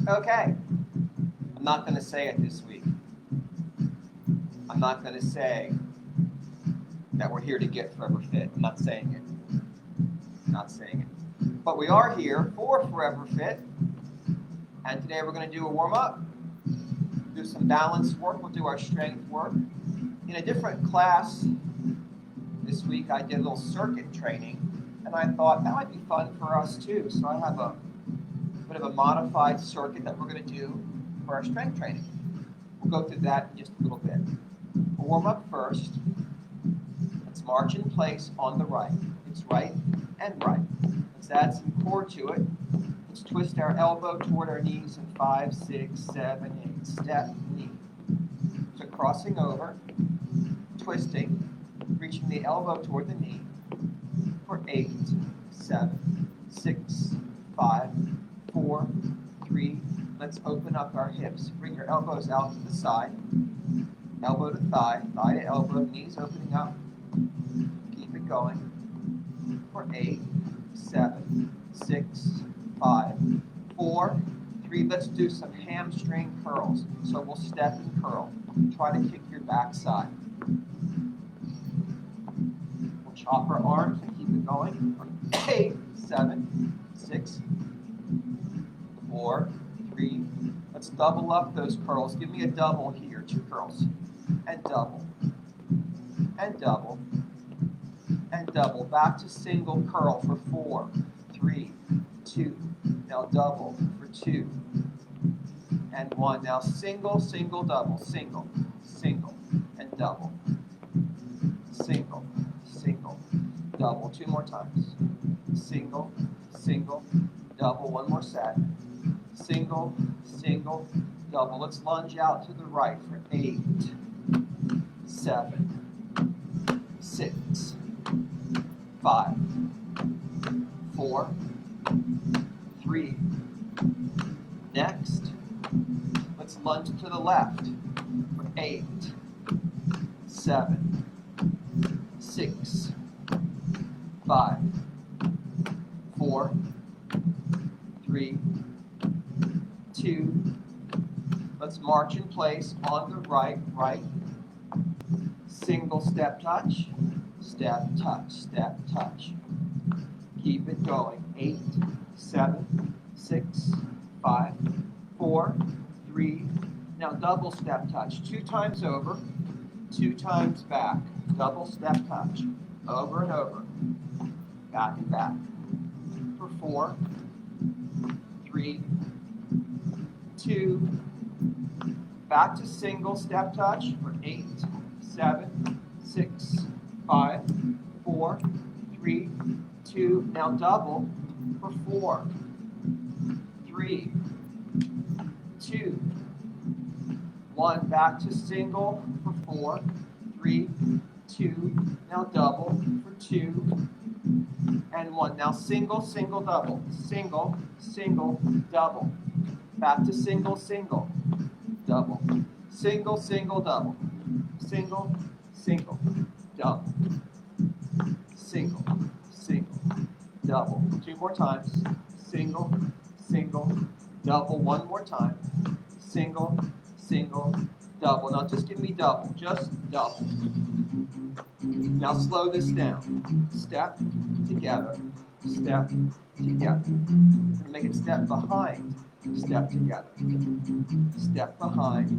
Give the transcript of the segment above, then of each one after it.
Okay, I'm not going to say it this week. I'm not going to say that we're here to get forever fit. I'm not saying it. Not saying it. But we are here for Forever Fit. And today we're going to do a warm-up, do some balance work. We'll do our strength work. In a different class this week, I did a little circuit training, and I thought that might be fun for us too. So I have a bit of a modified circuit that we're going to do for our strength training. We'll go through that in just a little bit. We'll warm up first. Let's march in place on the right. It's right and right. Let's add some core to it. Let's twist our elbow toward our knees in 5, 6, 7, 8. Step, knee. So crossing over, twisting, reaching the elbow toward the knee for 8, 7, 6, 5, 4, 3. Let's open up our hips. Bring your elbows out to the side. Elbow to thigh, thigh to elbow, knees opening up. Keep it going for 8, 7, 6, 5, 4, 3. Let's do some hamstring curls. So we'll step and curl. Try to kick your backside. We'll chop our arms and keep it going for 8, 7, 6, 4, 3. Let's double up those curls. Give me a double here. 2 curls. And double. And double. And double. Back to single curl for 4, 3, 2. Now double for 2 and 1. Now single, single, double. Single, single, and double. Single, single, double. 2 more times. Single, single, double. 1 more set. Single, single, double. Let's lunge out to the right for 8, 7, 6, 5, 4, 3. Next, let's lunge to the left for 8, 7, 6, 5, 4, 3, 2. Let's march in place on the right, right. Single step touch, step touch, step touch. Keep it going. 8, 7, 6, 5, 4, 3. Now double step touch. 2 times over, 2 times back. Double step touch. Over and over. Back and back. For 4, 3, 2. Back to single step touch for 8, 7, 6, 5, 4, 3, 2. Now double for 4, 3, 2, 1. Back to single for 4, 3, 2. Now double for 2 and 1. Now single, single, double. Single, single, double. Back to single, single, double. Single, single, double. Single, single, double. Single, single, double. 2 more times. Single, single, double. 1 more time. Single, single, double. Now just give me double. Just double. Now slow this down. Step together. Step together. We're going to make it step behind. Step together. Step behind.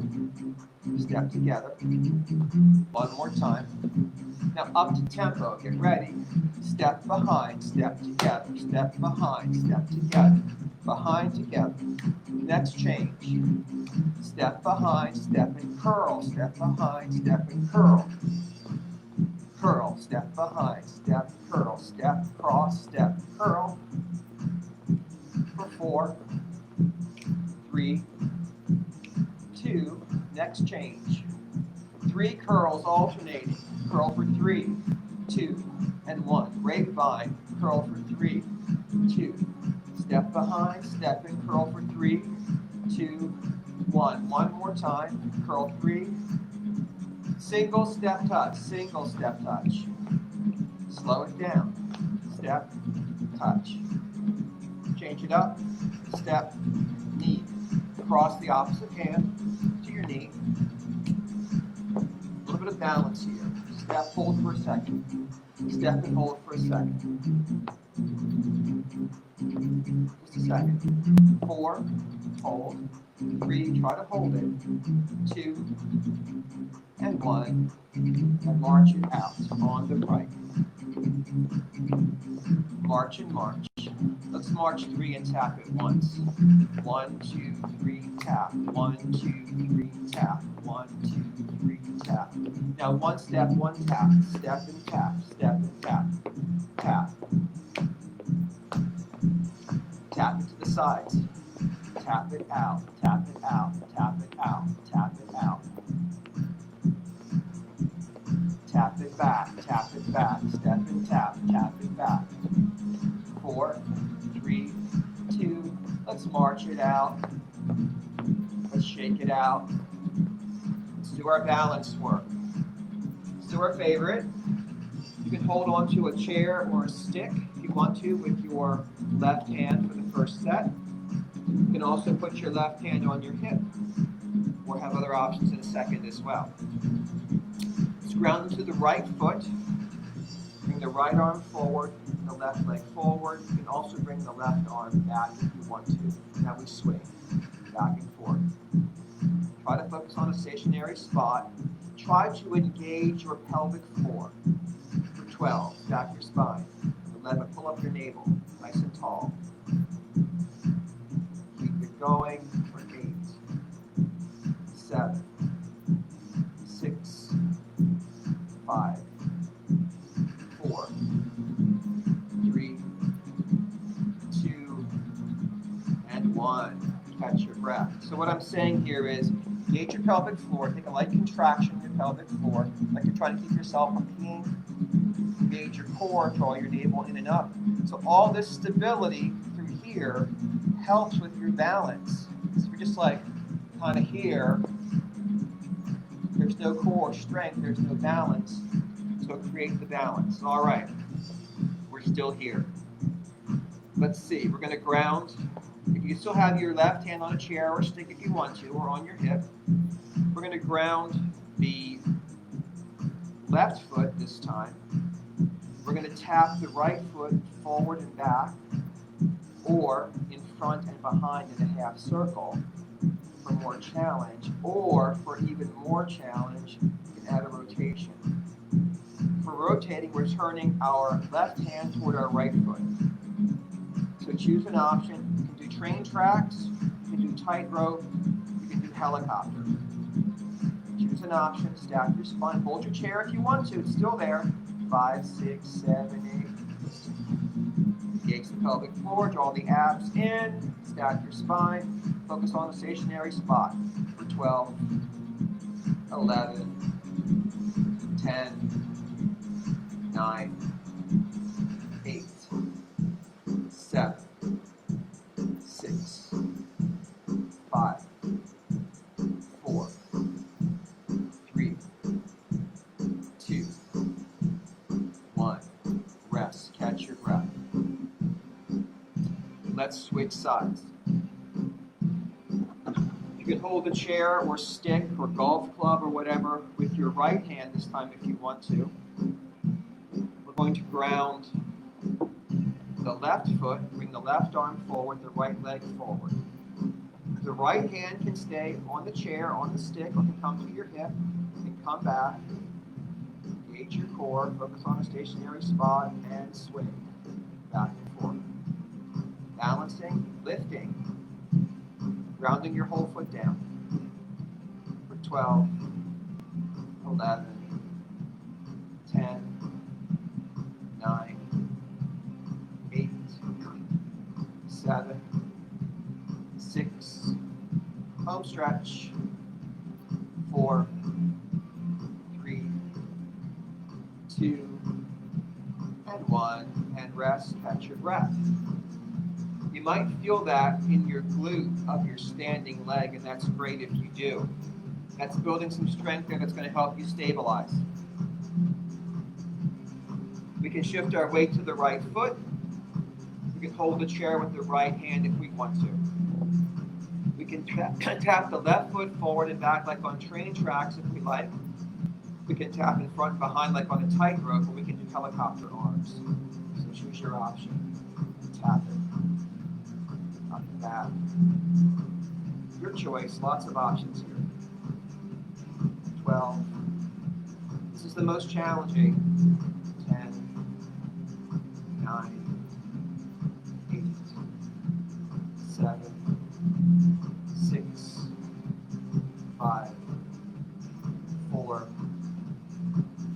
Step together. 1 more time. Now up to tempo. Get ready. Step behind. Step together. Step behind. Step together. Behind together. Next change. Step behind. Step and curl. Step behind. Step and curl. Curl. Step behind. Step curl. Step cross. Step curl. For 4, 3, 2. Next change. 3 curls alternating. Curl for 3, 2, and 1. Grapevine. Curl for 3, 2. Step behind. Step and curl for 3, 2, 1. 1 more time. Curl 3. Single step touch. Single step touch. Slow it down. Step, touch. Change it up. Step, knee. cross the opposite hand to your knee. A little bit of balance here. Step, hold for a second. Step and hold for a second. Just a second. 4, hold. 3, try to hold it. 2, and 1, and march it out on the right. March and march. Let's march 3 and tap it once. 1, 2, 3, tap. 1, 2, 3, tap. 1, 2, 3, tap. Now one step, one tap. Step and tap. Step and tap. Tap. Tap it to the sides. Tap it out. Tap it out. Tap it out. Tap it out. Tap it back. Tap it back. Step and tap. Tap it back. 4, 3, 2. Let's march it out. Let's shake it out. Let's do our balance work. Let's do our favorite. You can hold on to a chair or a stick if you want to with your left hand for the first set. You can also put your left hand on your hip. We'll have other options in a second as well. Let's ground into the right foot. Bring the right arm forward, the left leg forward. You can also bring the left arm back if you want to. Now we swing back and forth. Try to focus on a stationary spot. Try to engage your pelvic floor. For 12, stack your spine. 11, pull up your navel, nice and tall. Keep it going for 8, 7, 6, 5, 4, 3, 2, and 1. Catch your breath. So what I'm saying here is engage your pelvic floor. Take a light contraction in your pelvic floor, like you're trying to keep yourself from peeing. Engage your core, draw your navel in and up. So all this stability through here helps with your balance. So if you're just like kind of here, there's no core strength, there's no balance. So create the balance. All right, we're still here. Let's see, we're gonna ground. If you still have your left hand on a chair or a stick if you want to, or on your hip, we're gonna ground the left foot this time. We're going to tap the right foot forward and back, or in front and behind in a half circle for more challenge, or for even more challenge, you can add a rotation. For rotating, we're turning our left hand toward our right foot. So choose an option. You can do train tracks, you can do tightrope, you can do helicopter. Choose an option, stack your spine, hold your chair if you want to, it's still there. 5, 6, 7, 8. Engage the pelvic floor, draw the abs in, stack your spine, focus on the stationary spot for 12, 11, 10, 9, 8, 7, 6, 5, 4, 3, 2, 1. Rest. Catch your breath. Let's switch sides. You can hold a chair or stick or golf club or whatever with your right hand this time if you want to. We're going to ground the left foot, bring the left arm forward, the right leg forward. The right hand can stay on the chair, on the stick, or can come to your hip. You can come back. Engage your core, focus on a stationary spot, and swing back and forth. Balancing, lifting, grounding your whole foot down for 12, 11, 10, 9, 8, 7, 6, home stretch, 4, 3, 2, and 1, and rest, catch your breath. You might feel that in your glute of your standing leg, and that's great if you do. That's building some strength there that's going to help you stabilize. We can shift our weight to the right foot. We can hold the chair with the right hand if we want to. We can tap the left foot forward and back like on training tracks if we like. We can tap in front and behind like on a tightrope, or we can do helicopter arms. So choose your option. Tap it. Up and back. Your choice. Lots of options here. 12. This is the most challenging. 10. 9. 8. 7. 6. 5. 4.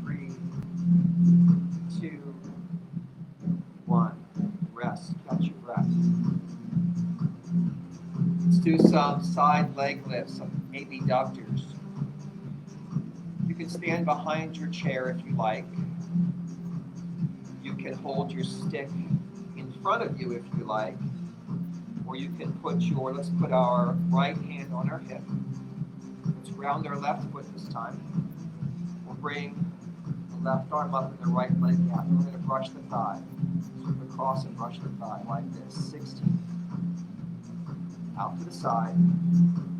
3. 2. 1. Rest. Catch your breath. Let's do some side leg lifts, some abductors. You can stand behind your chair if you like. You can hold your stick in front of you if you like. Or you can let's put our right hand on our hip. Let's round our left foot this time. We'll bring the left arm up and the right leg out. We're going to brush the thigh. Sweep across and brush the thigh like this. 16. Out to the side.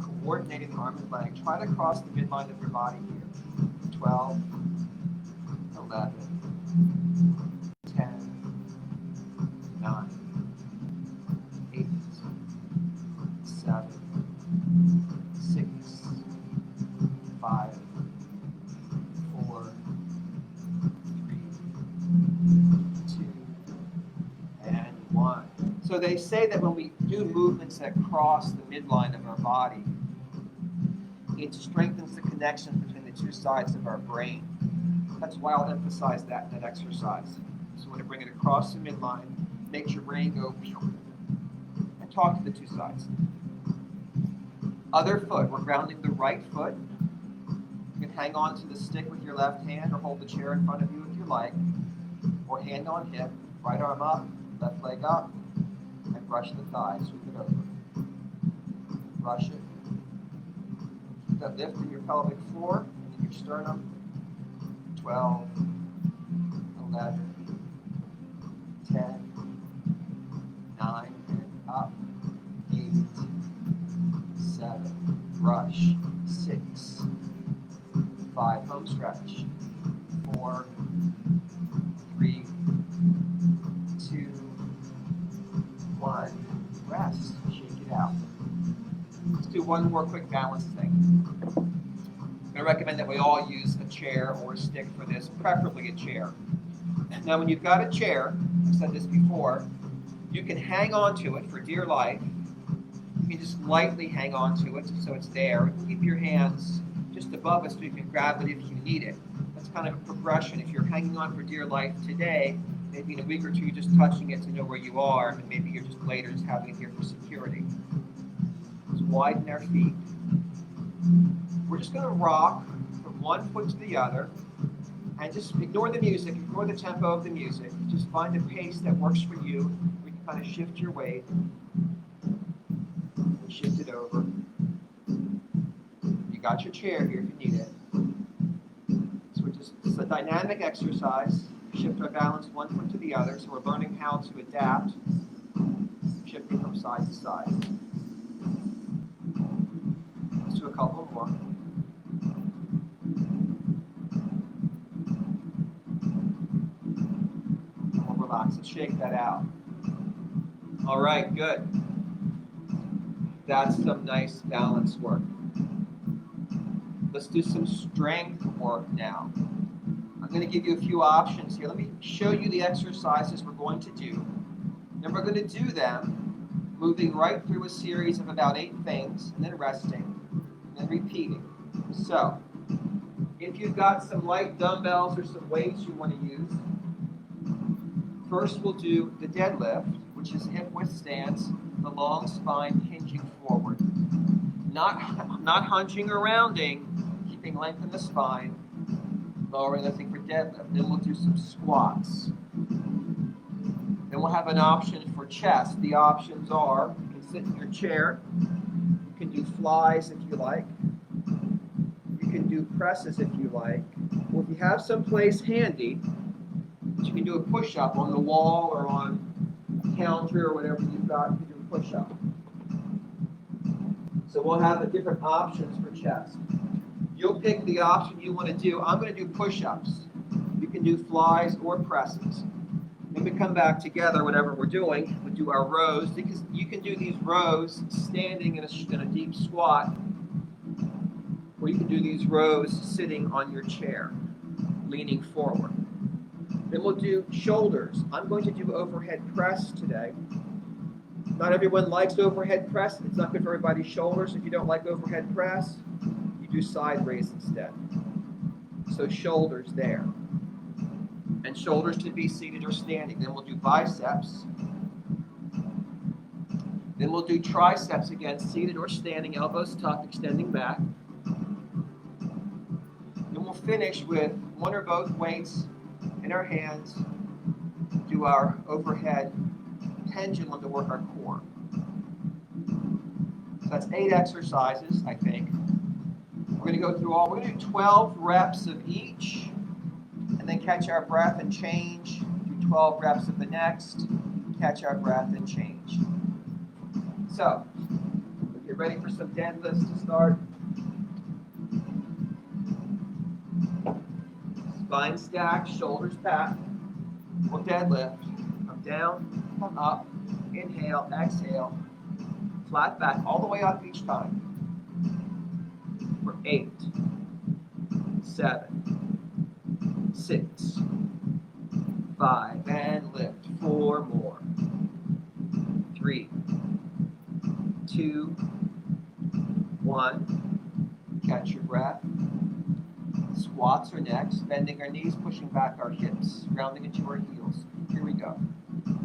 Coordinating the arm and leg. Try to cross the midline of your body here. 12. 11. 10. 9. 8. 7. 6. 5. 4. 3. 2. And 1. So they say that when we do movements that cross the midline of our body, it strengthens the connection between the two sides of our brain. That's why I'll emphasize that in that exercise. So we're going to bring it across the midline, makes your brain go and talk to the two sides. Other foot, we're grounding the right foot. You can hang on to the stick with your left hand or hold the chair in front of you if you like. Or hand on hip, right arm up, left leg up, and brush the thigh, sweep it over. Brush it. Keep that lift in your pelvic floor and in your sternum. 12, 11, 10, 9, and up. 8, 7, brush. 6, 5, home stretch. 4, 3, 2, 1, rest. Shake it out. Let's do one more quick balance thing. I recommend that we all use a chair or a stick for this, preferably a chair. Now, when you've got a chair, I've said this before, you can hang on to it for dear life. You can just lightly hang on to it so it's there. Keep your hands just above it so you can grab it if you need it. That's kind of a progression. If you're hanging on for dear life today, maybe in a week or two you're just touching it to know where you are, and maybe you're just later just having it here for security. Let's widen our feet. We're just going to rock from one foot to the other and just ignore the music, ignore the tempo of the music. Just find a pace that works for you. We can kind of shift your weight and shift it over. You got your chair here if you need it. So it's a dynamic exercise. We shift our balance one foot to the other, so we're learning how to adapt, shifting from side to side. Let's do a couple more. Relax and shake that out. All right, good. That's some nice balance work. Let's do some strength work now. I'm going to give you a few options here. Let me show you the exercises we're going to do. Then we're going to do them moving right through a series of about 8 things, and then resting, and then repeating. So, if you've got some light dumbbells or some weights you want to use, first we'll do the deadlift, which is hip width stance, the long spine hinging forward. Not hunching or rounding, keeping length in the spine, lowering lifting for deadlift. Then we'll do some squats. Then we'll have an option for chest. The options are, you can sit in your chair, you can do flies if you like, you can do presses if you like, or if you have some place handy, you can do a push-up on the wall or on a counter or whatever you've got, you can do a push-up. So we'll have different options for chest. You'll pick the option you want to do. I'm going to do push-ups. You can do flies or presses. Then we come back together, whatever we're doing, we do our rows, because you can do these rows standing in a deep squat, or you can do these rows sitting on your chair, leaning forward. Then we'll do shoulders. I'm going to do overhead press today. Not everyone likes overhead press. It's not good for everybody's shoulders. If you don't like overhead press, you do side raise instead. So shoulders there. And shoulders to be seated or standing. Then we'll do biceps. Then we'll do triceps again, seated or standing, elbows tucked, extending back. Then we'll finish with one or both weights in our hands, do our overhead pendulum to work our core. So that's 8 exercises, I think. We're going to go through we're going to do 12 reps of each, and then catch our breath and change. Do 12 reps of the next, catch our breath and change. So, get ready for some deadlifts to start. Spine stacked, shoulders packed. We'll deadlift. Come down, come up. Inhale, exhale. Flat back, all the way up each time. For 8, 7, 6, 5, and lift. 4 more. 3, 2, 1. Catch your breath. Squats are next. Bending our knees, pushing back our hips, rounding into our heels. Here we go.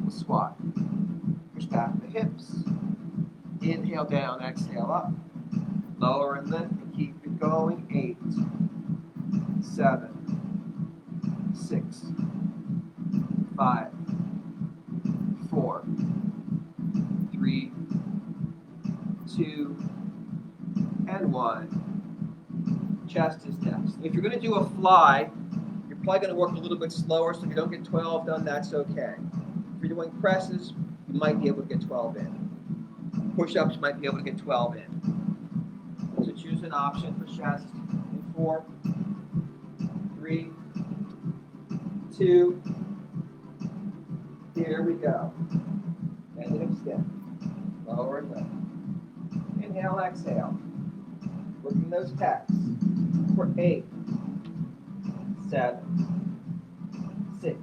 We'll squat. Push back the hips. Inhale down, exhale up. Lower and lift and keep it going. 8, 7, 6, 5, 4, 3, 2, and 1. Chest is next. If you're going to do a fly, you're probably going to work a little bit slower, so if you don't get 12 done, that's okay. If you're doing presses, you might be able to get 12 in. Push-ups, you might be able to get 12 in. So choose an option for chest in 4, 3, 2, here we go. And then extend. Lower and lift. Inhale, exhale. Working those pecs. For 8, 7, 6,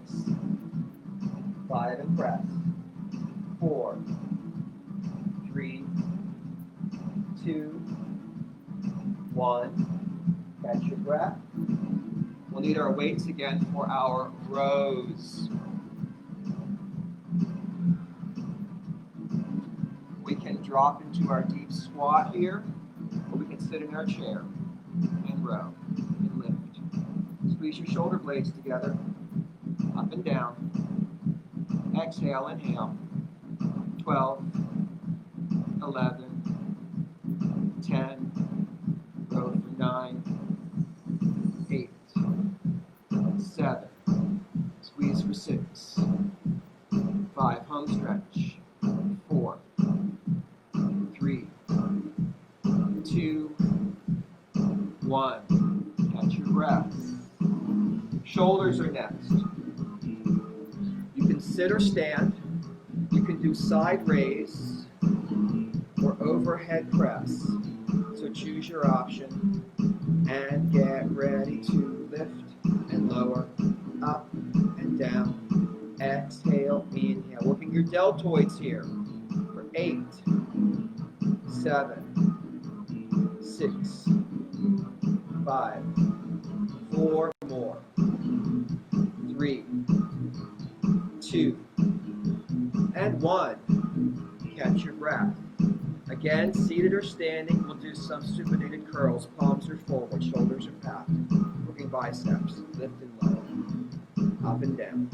5, and press. 4, 3, 2, 1. Catch your breath. We'll need our weights again for our rows. We can drop into our deep squat here, or we can sit in our chair and row and lift. Squeeze your shoulder blades together, up and down. Exhale, inhale. 12, 11, 10, row for 9, 8, 7, squeeze for 6, 5, home stretch, 4, 3, 2, 1. Catch your breath. Shoulders are next. You can sit or stand. You can do side raise or overhead press. So choose your option and get ready to lift and lower, up and down. Exhale, inhale. Working your deltoids here for 8, 7, 6, 5, 4 more. 3, 2, and 1. Catch your breath. Again, seated or standing, we'll do some supinated curls. Palms are forward, shoulders are packed. Working biceps, lift and lower. Up and down.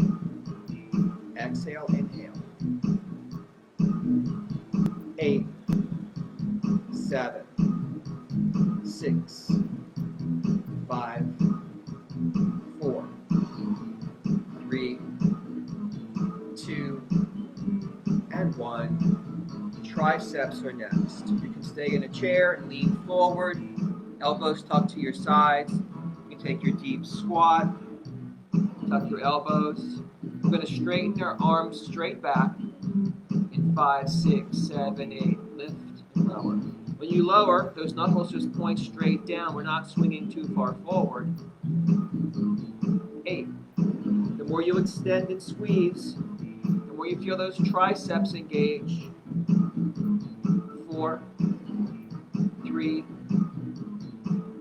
Exhale, inhale. 8, 7, 6, 5, 4, 3, 2, and 1. triceps are next. You can stay in a chair and lean forward, elbows tucked to your sides. You can take your deep squat, tuck your elbows. We're going to straighten our arms straight back in 5, 6, 7, 8. Lift and lower. When you lower, those knuckles just point straight down. We're not swinging too far forward. 8. The more you extend and squeeze, the more you feel those triceps engage. 4, 3,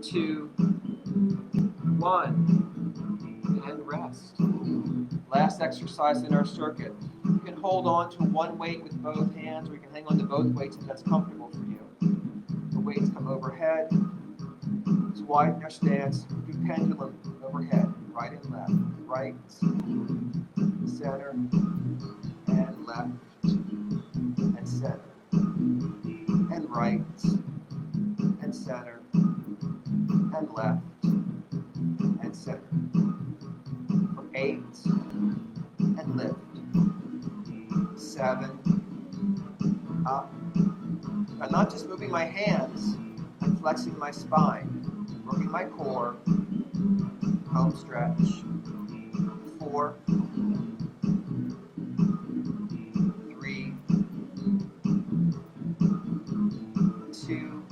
2, 1, and rest. Last exercise in our circuit. You can hold on to one weight with both hands, or you can hang on to both weights if that's comfortable for you. The weights come overhead. Just widen your stance. Do pendulum overhead, right and left, right, center, and left, and center, and right, and center, and left, and center. For 8, and lift. 7, up. I'm not just moving my hands, I'm flexing my spine, working my core, home stretch. 4, 3, 2,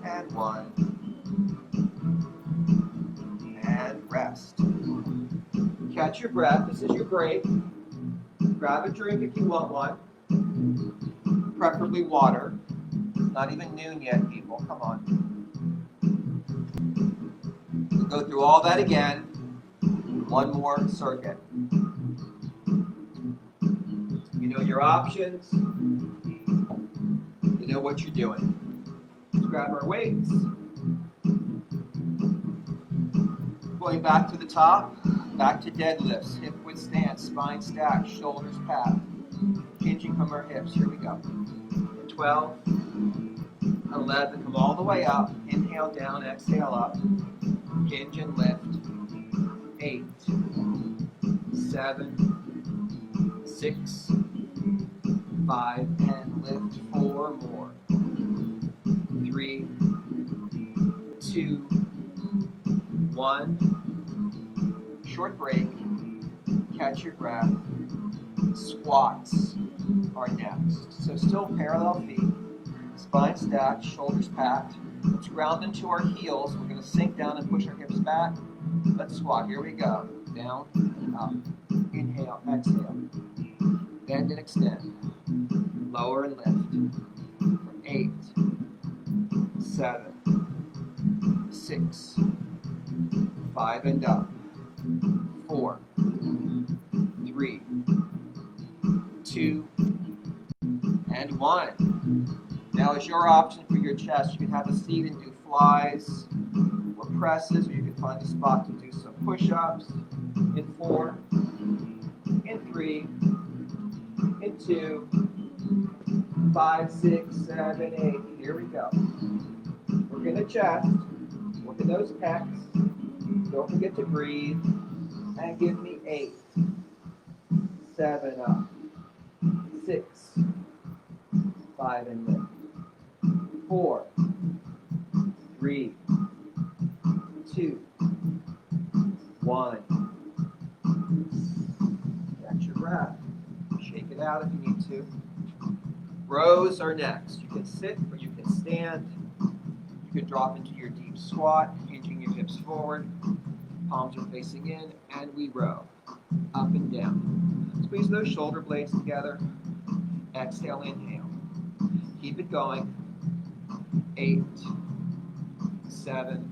and 1, and rest. Catch your breath. This is your break. Grab a drink if you want one, preferably water. Not even noon yet, people. Come on. We'll go through all that again. One more circuit. You know your options. You know what you're doing. Let's grab our weights. Going back to the top, back to deadlifts, hip width stance, spine stacked, shoulders pat, hinging from our hips. Here we go. 12, 11, come all the way up. Inhale down, exhale up. Hinge and lift. 8, 7, 6, 5, and lift. 4 more. 3, 2, 1. Short break. Catch your breath. Squats are next. So still parallel feet. Spine stacked, shoulders packed. Let's ground into our heels. We're going to sink down and push our hips back. Let's squat. Here we go. Down and up. Inhale, exhale. Bend and extend. Lower and lift. For 8, 7, 6, 5, and up. 4, 3, 2, and 1. Now is your option for your chest. You can have a seat and do flies or presses, or you can find a spot to do some push-ups in 4, in 3, in 2, 5, 6, 7, 8. Here we go. Work in the chest, work in those pecs. Don't forget to breathe. And give me 8, 7 up, 6, 5 and lift. 4, 3, 2, 1. Catch your breath. Shake it out if you need to. Rows are next. You can sit or you can stand. You can drop into your deep squat, hinging your hips forward. Palms are facing in, and we row up and down. Squeeze those shoulder blades together. Exhale, inhale. Keep it going. 8, 7,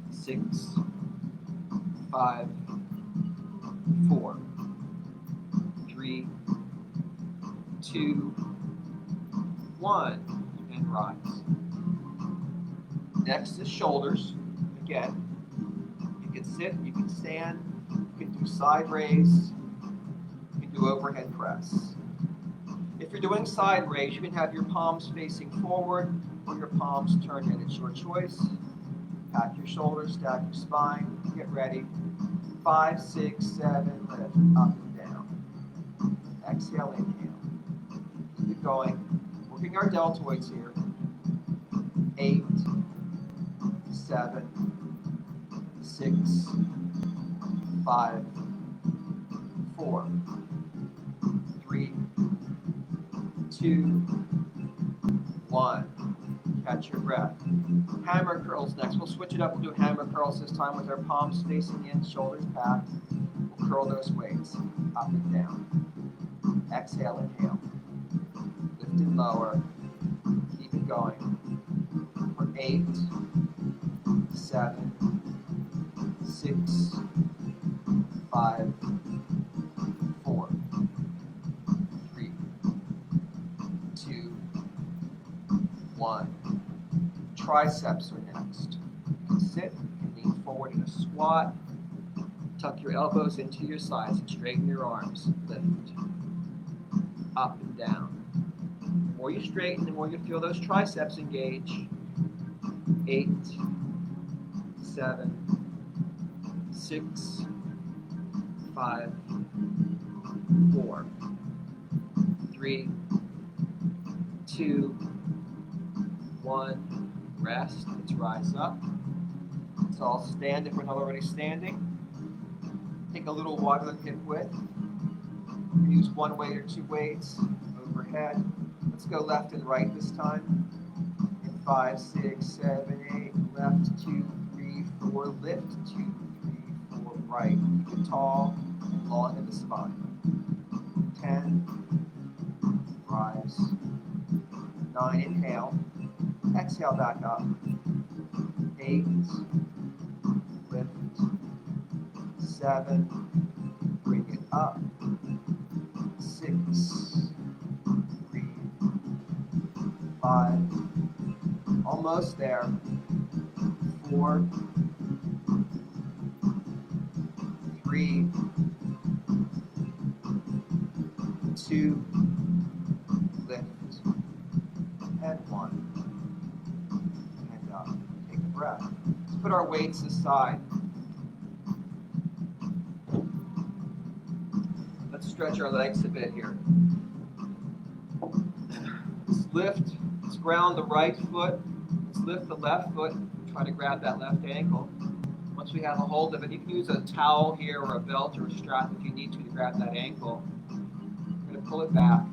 6, 5, 4, 3, 2, 1, and rise. Next is shoulders. Again. You can sit, you can stand, you can do side raise, you can do overhead press. If you're doing side raise, you can have your palms facing forward or your palms turned in. It's your choice. Pack your shoulders, stack your spine, get ready. 5, 6, 7, lift, up and down. Exhale, inhale. Keep it going. Working our deltoids here. 8, 7, 6, 5, 4, 3, 2, 1. Catch your breath. Hammer curls next. We'll switch it up. We'll do hammer curls this time with our palms facing in, shoulders back. We'll curl those weights up and down. Exhale, inhale. Lift and lower. Keep it going. For 8, 7, 6, 5, 4, 3, 2, 1. Triceps are next. You can sit, you can lean forward in a squat. Tuck your elbows into your sides and straighten your arms. Lift. Up and down. The more you straighten, the more you feel those triceps engage. 8, 7, 6, 5, 4, 3, 2, 1. Rest. Let's rise up. Let's all stand if we're not already standing. Take a little waddle hip width. You can use one weight or two weights overhead. Let's go left and right this time. In 5, 6, 7, 8. Left, 2, 3, 4. Lift, 2, 3, 4. Right. Keep it tall and long in the spine. 10. Rise. 9. Inhale. Exhale back up. 8. Lift. 7. Bring it up. 6. 3. 5. Almost there. 4. 3. 2. Lift. And 1. Take a breath. Let's put our weights aside. Let's stretch our legs a bit here. Let's lift. Let's ground the right foot. Let's lift the left foot. Try to grab that left ankle. Once we have a hold of it, you can use a towel here or a belt or a strap if you need to grab that ankle. We're going to pull it back.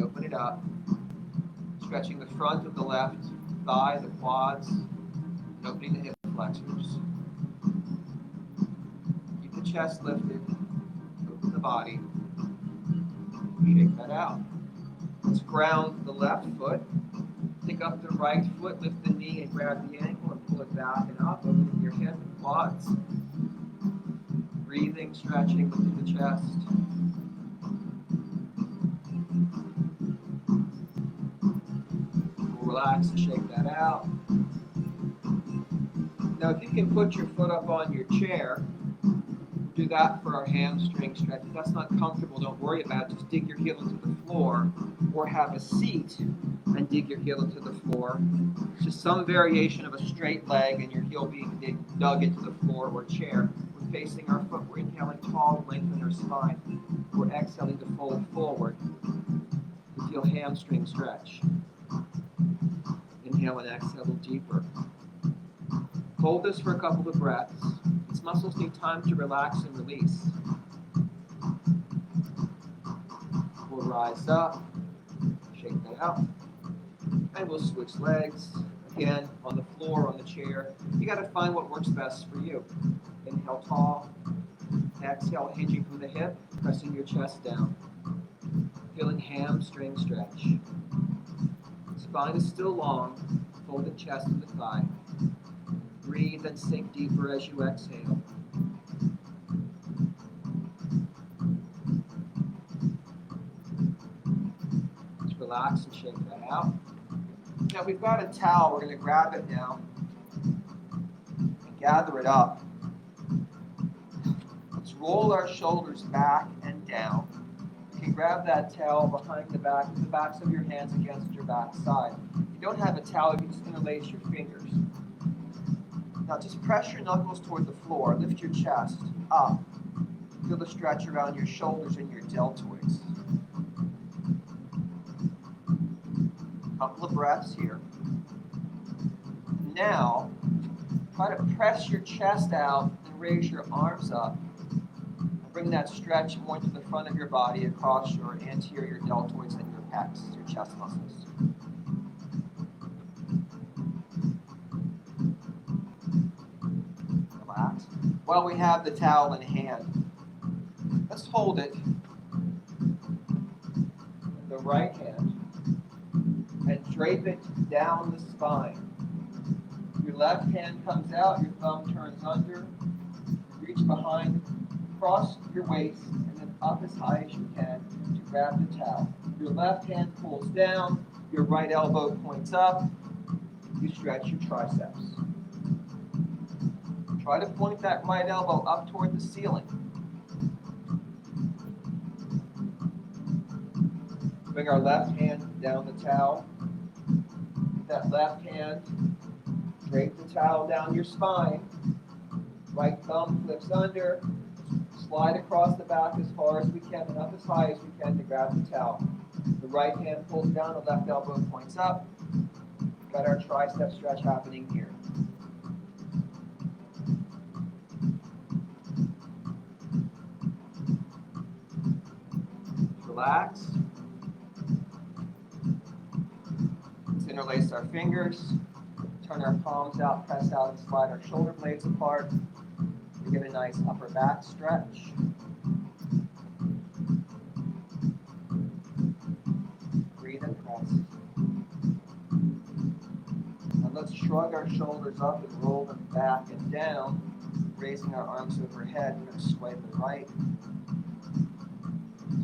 Open it up. Stretching the front of the left thigh, the quads, and opening the hip flexors. Keep the chest lifted. Open the body. Shake that out. Let's ground the left foot. Pick up the right foot, lift the knee and grab the ankle and pull it back and up, opening your hip and quads. Breathing, stretching, lifting the chest. Relax and shake that out. Now if you can put your foot up on your chair, do that for our hamstring stretch. If that's not comfortable, don't worry about it. Just dig your heel into the floor or have a seat and dig your heel into the floor. It's just some variation of a straight leg and your heel being dug into the floor or chair. We're facing our foot. We're inhaling tall, lengthen our spine. We're exhaling to fold forward. You feel hamstring stretch. Inhale and exhale a little deeper. Hold this for a couple of breaths. These muscles need time to relax and release. We'll rise up, shake that out, and we'll switch legs. Again, on the floor, on the chair. You got to find what works best for you. Inhale tall, exhale hinging from the hip, pressing your chest down. Feeling hamstring stretch. Spine is still long, folded chest to the thigh. Breathe and sink deeper as you exhale. Just relax and shake that out. Now we've got a towel, we're going to grab it now and gather it up. Let's roll our shoulders back and down. You can grab that towel behind the backs of your hands against your back side. If you don't have a towel, you're just interlace your fingers. Now just press your knuckles toward the floor. Lift your chest up. Feel the stretch around your shoulders and your deltoids. Couple of breaths here. Now, try to press your chest out and raise your arms up. Bring that stretch more to the front of your body across your anterior deltoids and your pecs, your chest muscles. Relax. While we have the towel in hand, let's hold it with the right hand and drape it down the spine. Your left hand comes out, your thumb turns under, reach behind, cross your waist, and then up as high as you can to grab the towel. Your left hand pulls down, your right elbow points up, you stretch your triceps. Try to point that right elbow up toward the ceiling. Bring our left hand down the towel. With that left hand, drape the towel down your spine. Right thumb flips under. Slide across the back as far as we can and up as high as we can to grab the towel. The right hand pulls down, the left elbow points up. Got our tricep stretch happening here. Relax. Let's interlace our fingers. Turn our palms out, press out, and slide our shoulder blades apart. We get a nice upper back stretch. Breathe and press. And let's shrug our shoulders up and roll them back and down, raising our arms overhead. We're going to sway the right.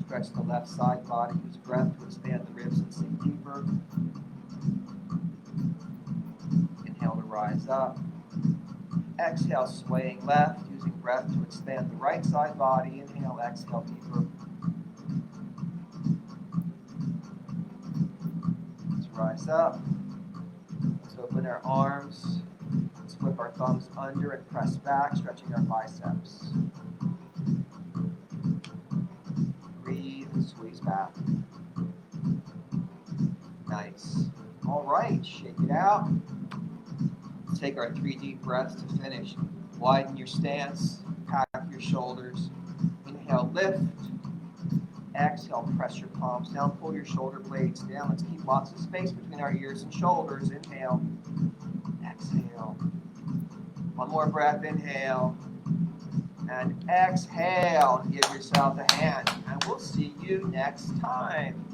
Stretch the left side body. Use breath to expand the ribs and sink deeper. Inhale to rise up. Exhale, swaying left, using breath to expand the right side body. Inhale, exhale deeper. Let's rise up. Let's open our arms. Let's flip our thumbs under and press back, stretching our biceps. Breathe and squeeze back. Nice. All right, shake it out. Take our 3 deep breaths to finish. Widen your stance, pack your shoulders. Inhale, lift. Exhale, press your palms down, pull your shoulder blades down. Let's keep lots of space between our ears and shoulders. Inhale, exhale. One more breath, inhale. And exhale. Give yourself a hand. And we'll see you next time.